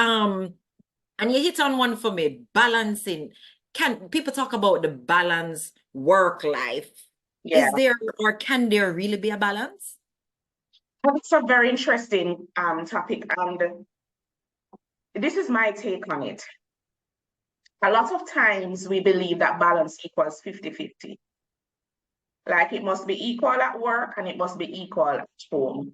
And you hit on one for me, balancing. Can people talk about the balance work life? Yeah. Is there or can there really be a balance? It's a very interesting topic, and this is my take on it. A lot of times we believe that balance equals 50-50. Like it must be equal at work and it must be equal at home.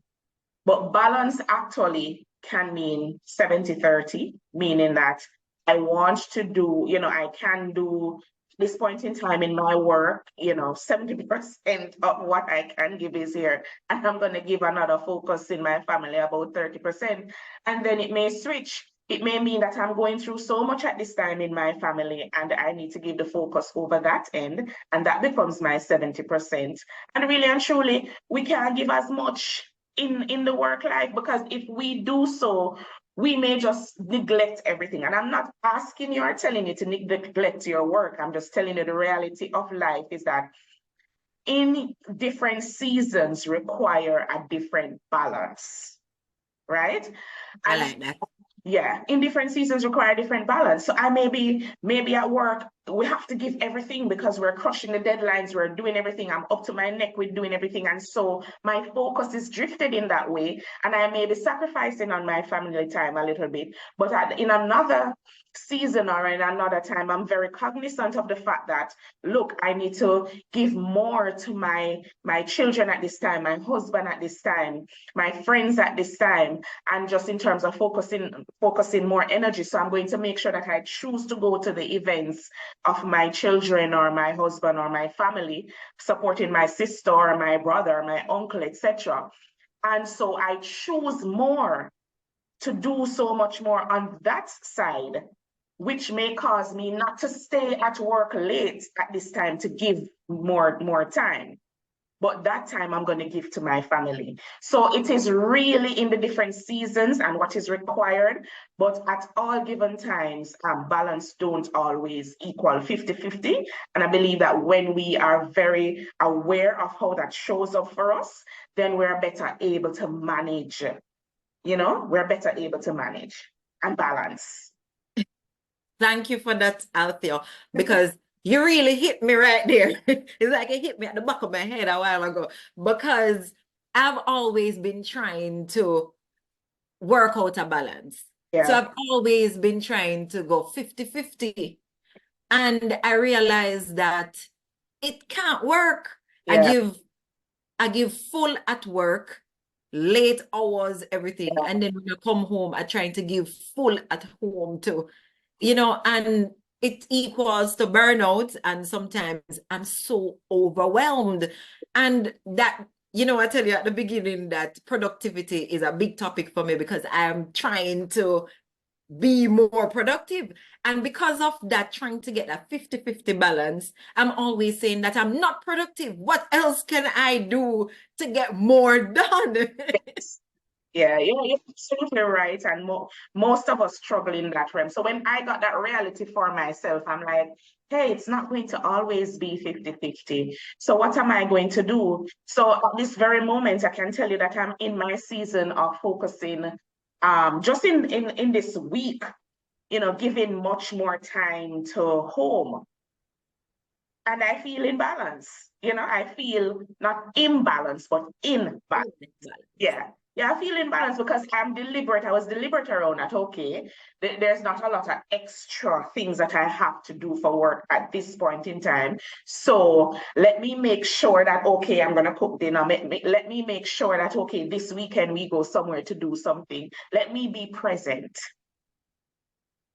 But balance actually can mean 70-30, meaning that I want to do, I can do this point in time in my work, 70% of what I can give is here. And I'm going to give another focus in my family, about 30%. And then it may switch. It may mean that I'm going through so much at this time in my family and I need to give the focus over that end. And that becomes my 70%. And really and truly, we can't give as much in the work life, because if we do so, we may just neglect everything. And I'm not asking you or telling you to neglect your work. I'm just telling you the reality of life is that in different seasons require a different balance, right? I And like that. yeah, in different seasons require different balance. So I maybe at work, we have to give everything because we're crushing the deadlines, we're doing everything. I'm up to my neck with doing everything. And so my focus is drifted in that way. And I may be sacrificing on my family time a little bit. But in another season or in another time, I'm very cognizant of the fact that, look, I need to give more to my children at this time, my husband at this time, my friends at this time, and just in terms of focusing more energy. So I'm going to make sure that I choose to go to the events of my children or my husband or my family, supporting my sister or my brother, or my uncle, etc. And so I choose more to do so much more on that side, which may cause me not to stay at work late at this time to give more time. But that time I'm going to give to my family. So it is really in the different seasons and what is required. But at all given times, balance don't always equal 50-50. And I believe that when we are very aware of how that shows up for us, then we're better able to manage. We're better able to manage and balance. Thank you for that, Althea, because you really hit me right there. It's like it hit me at the back of my head a while ago, because I've always been trying to work out a balance. So Yeah. I've always been trying to go 50-50. And I realized that it can't work. Yeah. I give full at work, late hours, everything. And then when I come home, I try to give full at home too. And it equals to burnout. And sometimes I'm so overwhelmed. And that, I tell you at the beginning that productivity is a big topic for me because I'm trying to be more productive. And because of that, trying to get a 50-50 balance, I'm always saying that I'm not productive. What else can I do to get more done? Yeah, you're absolutely right. And most of us struggle in that realm. So when I got that reality for myself, I'm like, hey, it's not going to always be 50-50. So what am I going to do? So at this very moment, I can tell you that I'm in my season of focusing just in this week, giving much more time to home. And I feel in balance. I feel not imbalance, but in balance. Yeah. Yeah, I feel in balance because I'm deliberate. I was deliberate around that. Okay, there's not a lot of extra things that I have to do for work at this point in time. So let me make sure that, okay, I'm going to cook dinner. Let me make sure that, okay, this weekend we go somewhere to do something. Let me be present.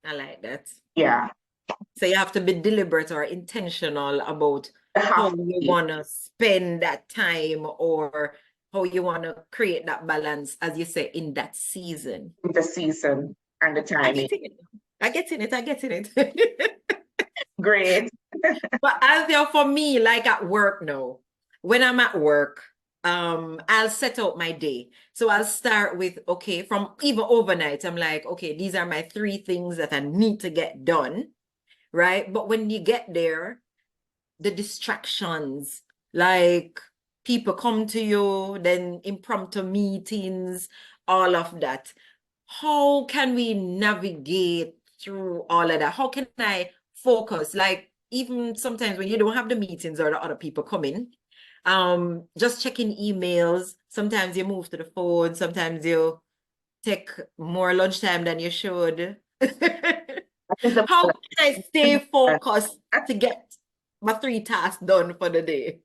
I like that. Yeah. So you have to be deliberate or intentional about how Have you want to spend that time or how you want to create that balance, as you say, in that season. the season and the timing. I get in it. Great. But as there for me, like at work now, when I'm at work, I'll set out my day. So I'll start with, okay, from even overnight, I'm like, okay, these are my 3 things that I need to get done, right? But when you get there, the distractions, like people come to you, then impromptu meetings, all of that. how can we navigate through all of that? How can I focus? Like, even sometimes when you don't have the meetings or the other people coming, just checking emails. Sometimes you move to the phone, sometimes you take more lunchtime than you should. How can I stay focused to get my 3 tasks done for the day?